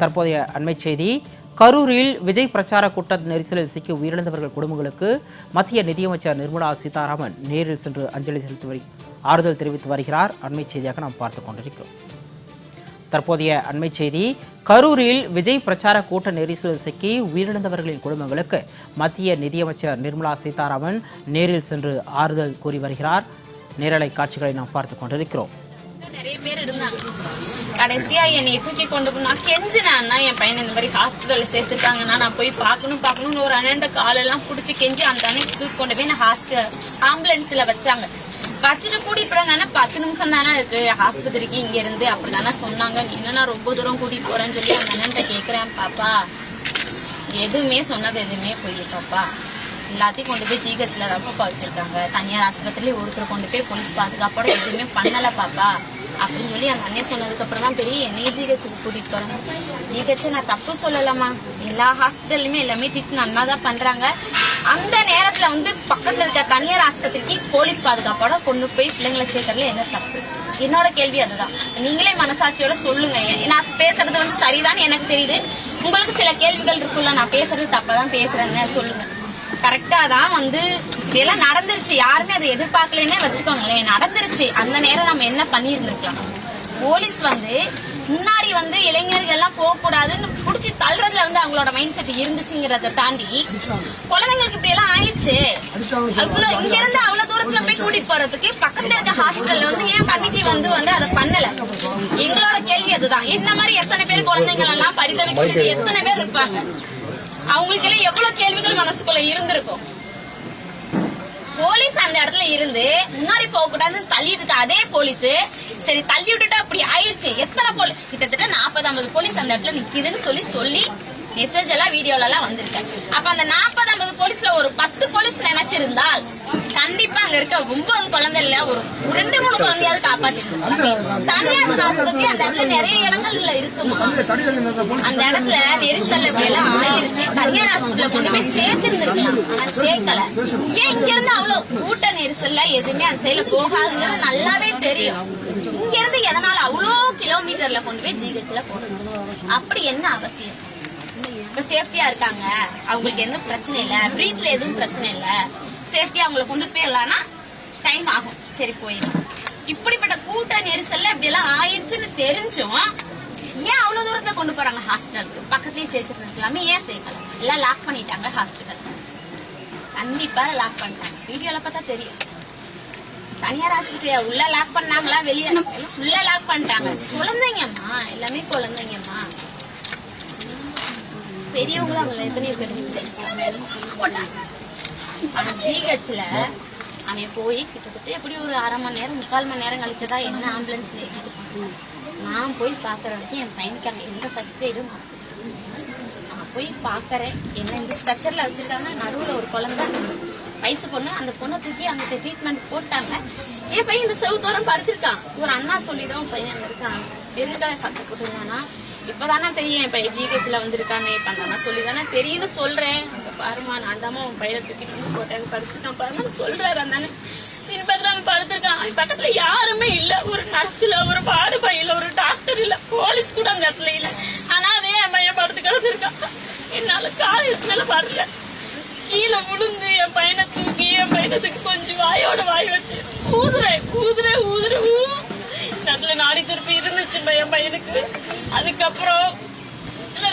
தற்போதைய அண்மை செய்தி. கரூரில் விஜய் பிரச்சார கூட்ட நெரிசலில் சிக்கி உயிரிழந்தவர்கள் குடும்பங்களுக்கு மத்திய நிதியமைச்சர் நிர்மலா சீதாராமன் நேரில் சென்று அஞ்சலி செலுத்தி ஆறுதல் தெரிவித்து வருகிறார். அண்மை செய்தியாக நாம் பார்த்துக் கொண்டிருக்கிறோம். தற்போதைய அண்மை செய்தி. கரூரில் விஜய் பிரச்சார கூட்ட நெரிசலில் சிக்கி உயிரிழந்தவர்களின் குடும்பங்களுக்கு மத்திய நிதியமைச்சர் நிர்மலா சீதாராமன் நேரில் சென்று ஆறுதல் கூறி வருகிறார். நேரலை காட்சிகளை நாம் பார்த்துக் கொண்டிருக்கிறோம். நிறைய பேர் இருந்தாங்க. கடைசியா என்னை தூக்கி கொண்டு போனா கெஞ்சினேன், என் பையனை இந்த மாதிரி ஹாஸ்பிட்டல்ல சேர்த்துட்டாங்கன்னா நான் போய் பார்க்கணும்னு ஒரு அண்ணன் காலெல்லாம் பிடிச்சி கெஞ்சி அந்த அன்னைக்கு தூக்கி கொண்டு போய் நான் ஆம்புலன்ஸ்ல வச்சாங்க. வச்சுட்டு கூட்டிட்டு போறாங்க. 10 நிமிஷம் தானே இருக்கு ஆஸ்பத்திரிக்கு இங்க இருந்து, அப்படிதானே சொன்னாங்க. என்னன்னா ரொம்ப தூரம் கூட்டிட்டு போறேன்னு சொல்லி அந்த அண்ணன்ட்ட கேக்குறேன். பாப்பா எதுவுமே சொன்னது எதுவுமே போய் பாப்பா எல்லாத்தையும் கொண்டு போய் ஜிஹெச்ல ரப்பா வச்சிருக்காங்க. தனியார் ஆஸ்பத்திரியில ஒருத்தர் கொண்டு போய் போலீஸ் பாதுகாப்போட எதுவுமே பண்ணல பாப்பா அப்படின்னு சொல்லி அந்த அண்ணன் சொன்னதுக்கு அப்புறம் தான் பெரிய என்னைய ஜிஹெச்சுக்கு கூட்டிட்டு போறாங்க. ஜிஹெச் நான் தப்பு சொல்லலாமா, எல்லா ஹாஸ்பிட்டல்லுமே எல்லாமே ட்ரீட்மெண்ட் நல்லா தான் பண்றாங்க. அந்த நேரத்துல பக்கத்துல இருக்க தனியார் ஆஸ்பத்திரிக்கு போலீஸ் பாதுகாப்போட கொண்டு போய் பிள்ளைங்களை சேர்க்கறதுல என்ன தப்பு? என்னோட கேள்வி அதுதான். நீங்களே மனசாட்சியோட சொல்லுங்க. நான் பேசுறது சரிதான் எனக்கு தெரியுது. உங்களுக்கு சில கேள்விகள் இருக்குல்ல, நான் பேசுறது தப்பாதான் பேசுறேன்னு சொல்லுங்க. கரெக்டா தான் இதெல்லாம் நடந்துருச்சு. யாருமே அதை எதிர்பார்க்கலன்னே வச்சுக்கோங்களேன். நடந்துருச்சு. அந்த நேரம் நம்ம என்ன பண்ணிருந்துருக்கலாம். போலீஸ் முன்னாடி இளைஞர்கள் எல்லாம் போக கூடாதுன்னு புடிச்சு தள்ளுறதுல அவங்களோட மைண்ட் செட் இருந்துச்சுங்கிறத தாண்டி குழந்தைங்களுக்கு இப்படி எல்லாம் ஆயிடுச்சு. அவ்வளவு இங்க இருந்து அவ்வளவு தூரத்துல போய் கூட்டிட்டு போறதுக்கு பக்கத்துல இருக்க ஹாஸ்பிட்டல் ஏன் கமிட்டி அதை பண்ணல? எங்களோட கேள்வி அதுதான். என்ன மாதிரி எத்தனை பேர் குழந்தைகள் எல்லாம் பரிதவிக்க எத்தனை பேர் இருப்பாங்க? அவங்களுக்கு எல்லாம் எவ்வளவு கேள்விகள் மனசுக்குள்ள இருந்திருக்கும். போலீஸ் அந்த இடத்துல இருந்து முன்னாடி போக கூடாதுன்னு தள்ளிட்டு அதே போலீஸ் சரி தள்ளி விட்டுட்டு அப்படி ஆயிடுச்சு. எத்தனை போலீஸ் கிட்டத்தட்ட 40-50 போலீஸ் அந்த இடத்துல நிக்குதுன்னு சொல்லி மெசேஜ் எல்லாம் வீடியோல எல்லாம் வந்திருக்கு. அப்ப அந்த 40-50 போலீஸ்ல ஒரு 10 போலீஸ் நினைச்சிருந்தால் கண்டிப்பா அங்க இருக்க 9 குழந்தை இல்ல ஒரு 2-3 குழந்தையாவது காப்பாற்றிருக்கோம். தனியார் ஆஸ்பத்திரி அந்த இடத்துல நிறைய இடங்கள்ல இருக்குமா, அந்த இடத்துல நெரிசல் எல்லாம் ஆயிடுச்சு. தனியார் ஆஸ்பத்திரியில கொண்டு போய் சேர்த்திருந்திருக்கலாம், ஆனா சேர்க்கல. ஏன் இங்க இருந்து அவ்வளவு கூட்ட நெரிசல்ல எதுவுமே அந்த சைடுல போகாதுங்கிறது நல்லாவே தெரியும். இங்க இருந்து எதனால அவ்வளோ கிலோமீட்டர்ல கொண்டு போய் ஜிஹெச்ல போடணும்? அப்படி என்ன அவசியம்? இப்ப சேஃப்டியா இருக்காங்க, அவங்களுக்கு எந்த பிரச்சனை இல்ல, பிரீத்ல எதுவும் பிரச்சனை இல்ல, சேஃப்டியா அவங்களை கொண்டு போயிடலாம்னா டைம் ஆகும். சரி போயிடும். இப்படிப்பட்ட கூட்ட நெரிசல்ல இப்படி எல்லாம் ஆயிடுச்சுன்னு தெரிஞ்சும் ஏன் அவ்வளவு தூரத்துல கொண்டு போறாங்க ஹாஸ்பிட்டலுக்கு? பக்கத்துலயே சேர்த்துட்டு இருக்கலாமே, ஏன் சேர்க்கல? எல்லாம் லாக் பண்ணிட்டாங்க ஹாஸ்பிட்டல். கண்டிப்பா லாக் பண்ணிட்டாங்க. வீடியோல பார்த்தா தெரியும். தனியார் ஆஸ்பத்திரியா உள்ள லாக் பண்ணாங்களா, வெளியே உள்ள லாக் பண்ணிட்டாங்க. குழந்தைங்கம்மா, எல்லாமே குழந்தைங்கம்மா. பெரியவங்க தான் அவங்க எத்தனையோ பேர் ஜிஹெச்ல அவன் போய் கிட்டத்தட்ட எப்படி ஒரு 1/2 மணி நேரம் 3/4 மணி நேரம் கழிச்சதா என்ன ஆம்புலன்ஸ்ல நான் போய் பாக்குற வரைக்கும் என் பையனுக்கு அங்க எந்த ஃபர்ஸ்ட் எய்டும் நான் போய் பாக்குறேன். என்ன இந்த ஸ்ட்ரக்சர்ல வச்சிருக்காங்க, நடுவுல ஒரு குழந்தை வயசு பொண்ணு, அந்த பொண்ணை தூக்கி அங்க ட்ரீட்மெண்ட் போட்டாங்க. என் பையன் இந்த செவுத்தோரம் படுத்திருக்கான். ஒரு அண்ணா சொல்லிடும் பையன் அங்க இருக்கான், வெறுங்காய சட்டை போட்டுருந்தானா இப்பதானே தெரியும் என் பையன் ஜிஹெச்ல வந்திருக்கானே பண்ணானா சொல்லிதானே தெரியும்னு சொல்றேன். பாருமா நான் தான் உன் பையனை தூக்கிட்டு போட்டேன், படுத்துட்டான் பாருன்னு சொல்றாரு. அந்த பின்பற்றாம படுத்திருக்கான். பக்கத்துல யாருமே இல்ல, ஒரு நர்ஸ்ல, ஒரு பாடு பையில, ஒரு டாக்டர் இல்ல, போலீஸ் கூட அந்த இடத்துல இல்ல. ஆனா அதே என் பையன் படுத்து கிடந்திருக்கான். என்னால காலையில வரல, கீழே விழுந்து என் பையனை தூக்கி கொஞ்சம் வாயோட வாய் வச்சு ஊதுற அதுல நாடி திருப்பி இருந்துச்சு என் பையனுக்கு. அதுக்கப்புறம்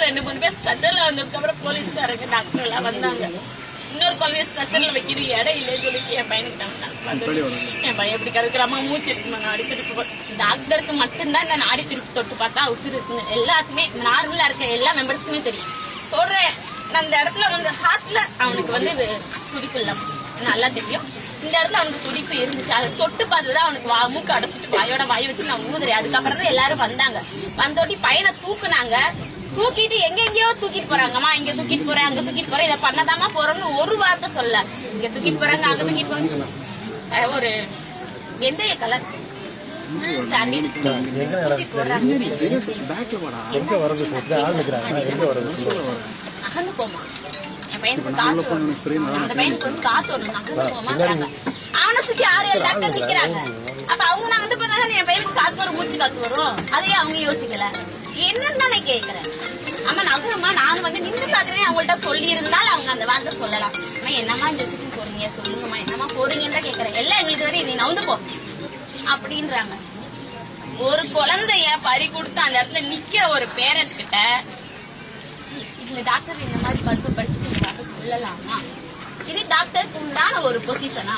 2-3 பேர் ஸ்ட்ரக்சர்ல வந்ததுக்கு அப்புறம் போலீஸ்காரங்க டாக்டர் எல்லாம் வந்தாங்க. இன்னொரு குழந்தைய ஸ்ட்ரக்சர்ல வைக்கிற இடம் இல்லைன்னு சொல்லி என் பையனுக்கு என் பையன் எப்படி கிடக்குறாமா, மூச்சு இருக்குமா, நாடி திருப்பி. டாக்டருக்கு மட்டும்தான் இந்த நாடி திருப்பி தொட்டு பார்த்தா உசுறு இருக்குங்க. எல்லாத்துக்குமே நார்மலா இருக்க எல்லா மெம்பர்ஸுக்குமே தெரியும். சொல்றேன் அந்த இடத்துல ஹார்ட்ல அவனுக்கு துடிப்பு இல்லாம நல்லா தெரியும். இந்த இடத்துல அவனுக்கு துடிப்பு இருந்துச்சு. அதை தொட்டு பார்த்துதான் அவனுக்கு மூக்கு அடைச்சிட்டு வாயோட வாய் வச்சு நான் ஊதுறேன். அதுக்கப்புறம் தான் எல்லாரும் வந்தாங்க. வந்தோட்டி பையனை தூக்குனாங்க. தூக்கிட்டு எங்கெங்கயோ தூக்கிட்டு போறாங்கம்மா, இங்க தூக்கிட்டு போறேன், அங்க தூக்கிட்டு போறேன், இதை பண்ணதாமா போறோம்னு ஒரு வார்த்தை சொல்ல. இங்க தூக்கிட்டு போறாங்க, அங்க தூக்கிட்டு போறாங்க. ஒரு வெந்தய கலர் சாண்டி ஊசி போடுறாங்க. அகந்து போமா என் பையனுக்கு காத்து வரும், அந்த பையனுக்கு வந்து காத்து வரும், நகர்ந்து போமாட்டாங்க. அவனை சுத்தி 6-7 டாக்டர் நிக்கிறாங்க. அப்ப அவங்க நகர்ந்து போனா என் பையனுக்கு காத்து வரும், மூச்சு காத்து வரும். அதையே அவங்க யோசிக்கல. என்னன்னு தானே கேக்குறேன். ஆமா நகரமா நான் வந்து நின்று பாக்குறேன். அவங்கள்ட்ட சொல்லி இருந்தால் அவங்க அந்த வார்த்தை சொல்லலாம். அம்மா என்னம்மா இந்த சுத்தி போறீங்க, சொல்லுங்கம்மா என்னம்மா போறீங்கன்னு தான் கேக்குறேன். எல்லாம் எங்களுக்கு தெரியும், நீ நவுந்து போ அப்படின்றாங்க. ஒரு குழந்தைய பறி கொடுத்து அந்த இடத்துல நிக்கிற ஒரு பேரண்ட் கிட்ட இந்த டாக்டர் இந்த மாதிரி மருத்துவ படிச்சுட்டு இந்த வார்த்தை சொல்லலாமா? இது டாக்டருக்கு உண்டான ஒரு பொசிஷனா?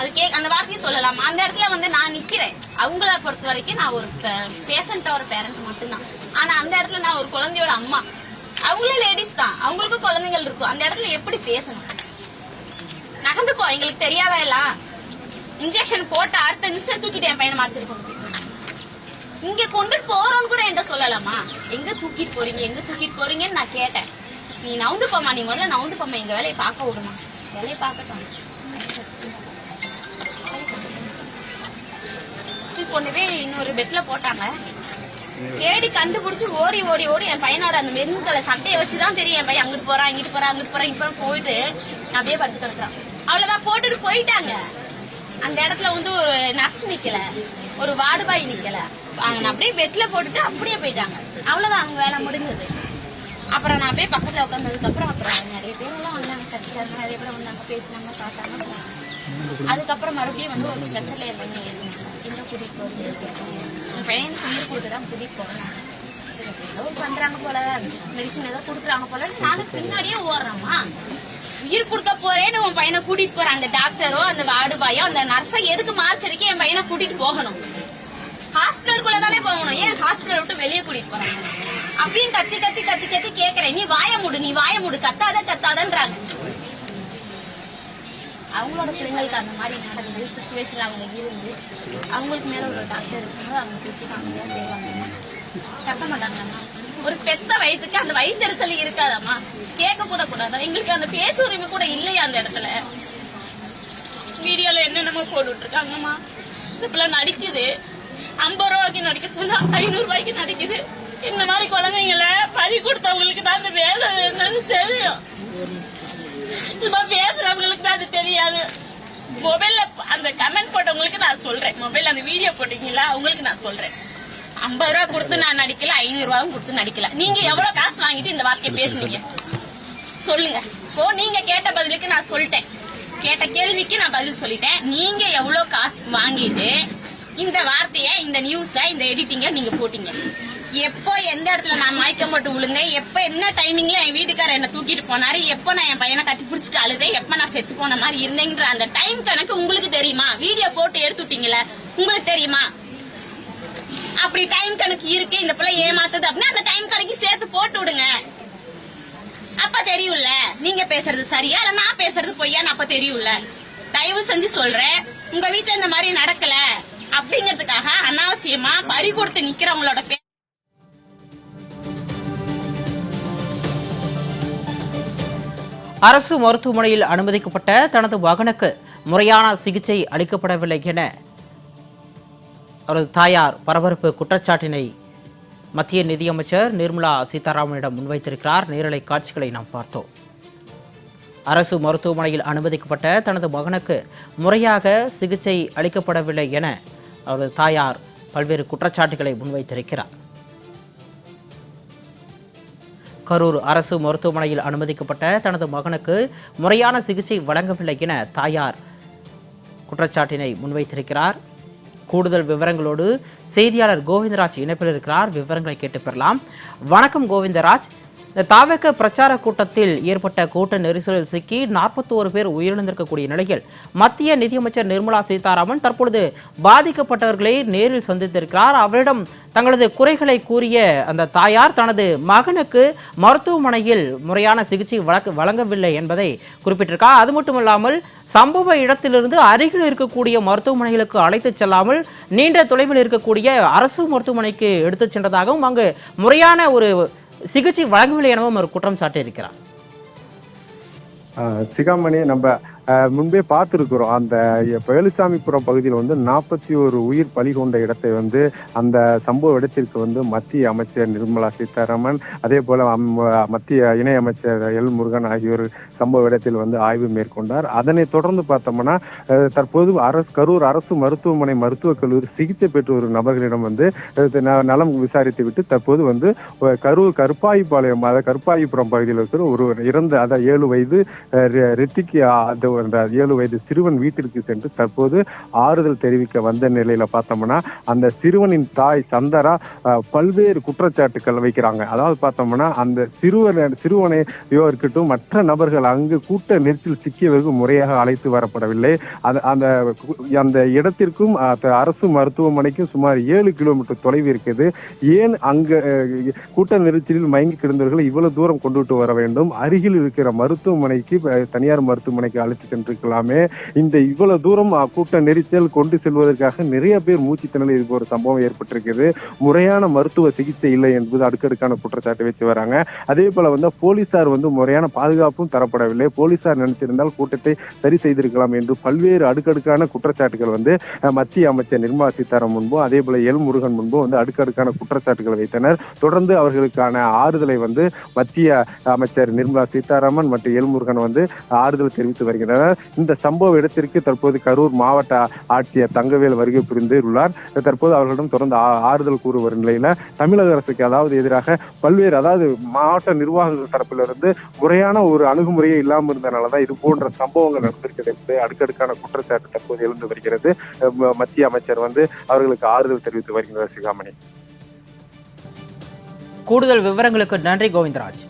அது அந்த வார்த்தையை சொல்லலாமா? அந்த இடத்துல வந்து நான் நிக்கிறேன். அவங்கள பொறுத்த வரைக்கும் நான் ஒரு பேஷண்டா ஒரு பேரண்ட் மட்டும்தான். ஆனா அந்த இடத்துல நான் ஒரு குழந்தையோட அம்மா. அவங்களே லேடிஸ் தான், அவங்களுக்கும் குழந்தைகள் இருக்கும். அந்த இடத்துல எப்படி பேசணும்? நகர்ந்து போ, எங்களுக்கு தெரியாதா எல்லாம்? இன்ஜெக்ஷன் போட்ட அடுத்த நிமிஷம் தூக்கிட்டு என் பையனை மாறிச்சிருக்கோம். இங்க கொண்டுட்டு போறோம்னு கூட என்கிட்ட சொல்லலாமா? எங்க தூக்கிட்டு போறீங்க, எங்க தூக்கிட்டு போறீங்கன்னு நான் கேட்டேன். நீ நவுந்து போமா, நீ முதல்ல நவுந்து போமா, எங்க வேலையை பார்க்க விடுமா. வேலையை பார்க்கட்டும். கொண்டு போய் இன்னொரு பெட்ல போட்டாங்க. தேடி கண்டுபிடிச்சு ஓடி ஓடி ஓடி என் பையனோட அந்த மெருங்கலை சட்டையை வச்சுதான் தெரியும் என் பையன் அங்கிட்டு போறான், இங்கிட்டு போறான், அங்கிட்டு போறான், இப்ப போயிட்டு அப்படியே படிச்சு கிடக்குறான். அவ்வளவுதான், போட்டுட்டு போயிட்டாங்க. அந்த இடத்துல வந்து ஒரு நர்ஸ் நிக்கல, ஒரு வார்டுபாய் நிக்கல. அவங்க அப்படியே பெட்ல போட்டுட்டு அப்படியே போயிட்டாங்க. அவ்வளவுதான், அவங்க வேலை முடிஞ்சது. அப்புறம் நான் அப்படியே பக்கத்துல உட்காந்ததுக்கு அப்புறம் நிறைய பேர் எல்லாம் வந்தாங்க, கட்சிக்காரங்க நிறைய பேர் வந்தாங்க, பேசினாங்க, பார்த்தாங்க. அதுக்கப்புறம் மறுபடியும் வந்து ஒரு ஸ்ட்ரெச்சர்ல என் பையன் ஏறினாங்க. எங்க கூட்டிட்டு போறது கேட்டாங்க. என் பையனுக்கு உயிர் கொடுத்துதான் கூட்டிட்டு போறேன். ஏதோ பண்றாங்க போல, மெடிசன் ஏதோ கொடுக்குறாங்க போல, நானும் பின்னாடியே ஓடுறோமா. உயிர் கொடுக்க போறேன்னு உன் பையனை கூட்டிட்டு போற அந்த டாக்டரோ அந்த வார்டுபாயோ அந்த நர்ஸை எதுக்கு மார்ச்சரிக்கை என் பையனை கூட்டிட்டு போகணும்? ஹாஸ்பிட்டலுக்குள்ள தானே போகணும், ஏன் ஹாஸ்பிட்டல் விட்டு வெளியே கூட்டிட்டு போறாங்க? அப்படின்னு கத்தி கத்தி கத்தி கத்தி கேக்குறேன். நீ வாய மூடு, நீ வாய மூடு, கத்தாதன்றாங்க. அவங்களோட பிள்ளைங்களுக்கு அந்த மாதிரி நடக்குது சுச்சுவேஷன். அவங்க இருந்து அவங்களுக்கு மேல ஒரு டாக்டர் இருக்கும்போது அவங்க பேசிக்காங்க, கத்த மாட்டாங்கம்மா. ஒரு பெத்த வயிற்றுக்கு அந்த வயிற்றுச்சல் இருக்காதம்மா, கேட்க கூட கூடாதா? எங்களுக்கு அந்த பேச்சு உரிமை கூட இல்லையா அந்த இடத்துல? வீடியோல என்னென்னமோ போட்டுட்டு இருக்காங்கம்மா. இந்த பிள்ளை நடிக்குது, 50 ரூபாய்க்கு நடிக்க சொன்னா 500 ரூபாய்க்கு நடிக்குது. இந்த மாதிரி குழந்தைங்கள பறி கொடுத்தவங்களுக்கு தான் அந்த வேதனை என்னன்னு தெரியும். சும்மா பேசுறவங்களுக்கு தான் அது தெரியாது. மொபைல்ல அந்த கமெண்ட் போட்டவங்களுக்கு நான் சொல்றேன், மொபைல் அந்த வீடியோ போட்டீங்களா அவங்களுக்கு நான் சொல்றேன். 50 ரூபாய் கொடுத்து நான் நடிக்கல, 500 ரூபாயும் கொடுத்து நடிக்கல. நீங்க எவ்வளவு காசு வாங்கிட்டு இந்த வார்த்தையை பேசுனீங்க சொல்லுங்க. இப்போ நீங்க கேட்ட பதிலுக்கு நான் சொல்லிட்டேன், கேட்ட கேள்விக்கு நான் பதில் சொல்லிட்டேன். நீங்க எவ்வளவு காசு வாங்கிட்டு இந்த வார்த்தைய, இந்த நியூஸ, இந்த எடிட்டிங்க நீங்க போட்டீங்க? எப்போ எந்த இடத்துல நான் மயக்கம் போட்டு விழுந்தேன், எப்ப என்ன டைமிங்ல என் வீட்டுக்காரர் என்ன தூக்கிட்டு போனாரு, எப்ப நான் என் பையனை கட்டி பிடிச்சிட்டு அழுதேன், எப்ப நான் செத்து போன மாதிரி இருந்தேங்கிற அந்த டைம் கணக்கு உங்களுக்கு தெரியுமா? வீடியோ போட்டு எடுத்துட்டீங்களா, உங்களுக்கு தெரியுமா? அப்படி டைம் கணக்கு இருக்கு, இந்த பிள்ளை ஏமாத்துது அப்படின்னா அந்த டைம் கணக்கு சேர்த்து போட்டு விடுங்க. அப்ப தெரியும்ல நீங்க பேசுறது சரியா இல்ல நான் பேசுறது பொய்யான்னு அப்ப தெரியும்ல. தயவு செஞ்சு சொல்றேன், உங்க வீட்டுல இந்த மாதிரி நடக்கல அப்படிங்கறதுக்காக அனாவசியமா பறி கொடுத்து நிக்கிறவங்களோட அரசு மருத்துவமனையில் அனுமதிக்கப்பட்ட தனது மகனுக்கு முறையான சிகிச்சை அளிக்கப்படவில்லை என அவரது தாயார் பரபரப்பு குற்றச்சாட்டினை மத்திய நிதியமைச்சர் நிர்மலா சீதாராமனிடம் முன்வைத்திருக்கிறார். நேரலை காட்சிகளை நாம் பார்த்தோம். அரசு மருத்துவமனையில் அனுமதிக்கப்பட்ட தனது மகனுக்கு முறையாக சிகிச்சை அளிக்கப்படவில்லை என அவரது தாயார் பல்வேறு குற்றச்சாட்டுகளை முன்வைத்திருக்கிறார். கரூர் அரசு மருத்துவமனையில் அனுமதிக்கப்பட்ட தனது மகனுக்கு முறையான சிகிச்சை வழங்கவில்லை என தாயார் குற்றச்சாட்டினை முன்வைத்திருக்கிறார். கூடுதல் விவரங்களோடு செய்தியாளர் கோவிந்தராஜ் இணைப்பில் இருக்கிறார். விவரங்களை கேட்டு பெறலாம். வணக்கம் கோவிந்தராஜ். இந்த தாவக பிரச்சார கூட்டத்தில் ஏற்பட்ட கூட்ட நெரிசலில் சிக்கி 41 பேர் உயிரிழந்திருக்கக்கூடிய நிலையில் மத்திய நிதியமைச்சர் நிர்மலா சீதாராமன் தற்பொழுது பாதிக்கப்பட்டவர்களை நேரில் சந்தித்திருக்கிறார். அவரிடம் தங்களது குறைகளை கூறிய அந்த தாயார் தனது மகனுக்கு மருத்துவமனையில் முறையான சிகிச்சை வழங்கவில்லை என்பதை குறிப்பிட்டிருக்கார். அது மட்டுமல்லாமல் சம்பவ இடத்திலிருந்து அருகில் இருக்கக்கூடிய மருத்துவமனைகளுக்கு அழைத்து செல்லாமல் நீண்ட தொலைவில் இருக்கக்கூடிய அரசு மருத்துவமனைக்கு எடுத்துச் சென்றதாகவும் அங்கு முறையான ஒரு சிகிச்சை வழங்கவில்லை எனவும் ஒரு குற்றம் சாட்டி இருக்கிறார். சிகாமணி, நம்ம முன்பே பார்த்துருக்குறோம். அந்த வேலுசாமிபுரம் பகுதியில் வந்து 41 உயிர் பலி கொண்ட இடத்தை வந்து அந்த சம்பவ இடத்திற்கு வந்து மத்திய அமைச்சர் நிர்மலா சீதாராமன், அதே போல மத்திய இணை அமைச்சர் எல் முருகன் ஆகியோர் சம்பவ இடத்தில் வந்து ஆய்வு மேற்கொண்டார். அதனை தொடர்ந்து பார்த்தோம்னா தற்போது கரூர் அரசு மருத்துவமனை மருத்துவக் கல்லூரி சிகிச்சை பெற்ற ஒரு நபர்களிடம் வந்து நலம் விசாரித்து விட்டு தற்போது வந்து கரூர் கருப்பாயிபாளையம், கருப்பாயிபுரம் பகுதியில் இருக்கிற ஒரு இறந்த 7 வயது ரித்திக், 7 வயது சிறுவன் வீட்டிற்கு சென்று தற்போது ஆறுதல் தெரிவிக்க வந்த நிலையில பார்த்தோம்னா அந்த சிறுவனின் தாய் சந்தரா பல்வேறு குற்றச்சாட்டுக்கள் வைக்கிறாங்க. அதாவது பார்த்தோம்னா அந்த சிறுவனை இருக்கட்டும், மற்ற நபர்கள் அங்கு கூட்ட நெரிசல் சிக்கியவர்கள் முறையாக அழைத்து வரப்படவில்லை. அந்த இடத்திற்கும் அரசு மருத்துவமனைக்கும் சுமார் 7 கிலோமீட்டர் தொலைவு இருக்குது. ஏன் அங்க கூட்ட நெரிசலில் மயங்கி கிடந்தவர்களை இவ்வளவு தூரம் கொண்டுட்டு வர வேண்டும்? அருகில் இருக்கிற மருத்துவமனைக்கு, தனியார் மருத்துவமனைக்கு அழைத்து சென்றிருக்கலாமே. இந்த இவ்வளவு தூரம் கூட்ட நெரிசல் கொண்டு செல்வதற்காக நிறைய பேர் மூச்சு திணறல் இது ஒரு சம்பவம் ஏற்பட்டிருக்கிறது. முறையான மருத்துவ சிகிச்சை இல்லை என்பது அடுக்கடுக்கான குற்றச்சாட்டு வச்சு வராங்க. அதே போல வந்து போலீசார் வந்து முறையான பாதுகாப்பும் தரப்படவில்லை. போலீசார் நினைச்சிருந்தால் கூட்டத்தை சரி செய்திருக்கலாம் என்று பல்வேறு அடுக்கடுக்கான குற்றச்சாட்டுகள் வந்து மத்திய அமைச்சர் நிர்மலா சீதாராமன் முன்பும் அதே போல எல் முருகன் முன்பும் வந்து அடுக்கடுக்கான குற்றச்சாட்டுகளை வைத்தனர். தொடர்ந்து அவர்களுக்கான ஆறுதலை வந்து மத்திய அமைச்சர் நிர்மலா சீதாராமன் மற்றும் எல் முருகன் வந்து ஆறுதல் தெரிவித்து வருகின்றனர். இந்த சம்பவ இடத்திற்கு தற்போது கரூர் மாவட்ட ஆட்சியர் தங்கவேல் வருகை புரிந்துள்ளார். தற்போது அவர்களிடம் தொடர்ந்து ஆறுதல் கூறி வரும் நிலையில தமிழக அரசுக்கு பல்வேறு மாவட்ட நிர்வாகங்கள் தரப்பிலிருந்து முறையான ஒரு அணுகுமுறையே இல்லாமல் இருந்தனாலதான் இது போன்ற சம்பவங்கள் நடந்திருக்கிறது என்பது அடுக்கடுக்கான குற்றச்சாட்டு தற்போது எழுந்து வருகிறது. மத்திய அமைச்சர் வந்து அவர்களுக்கு ஆறுதல் தெரிவித்து வருகின்றார். சிகாமணி, கூடுதல் விவரங்களுக்கு நன்றி கோவிந்தராஜ்.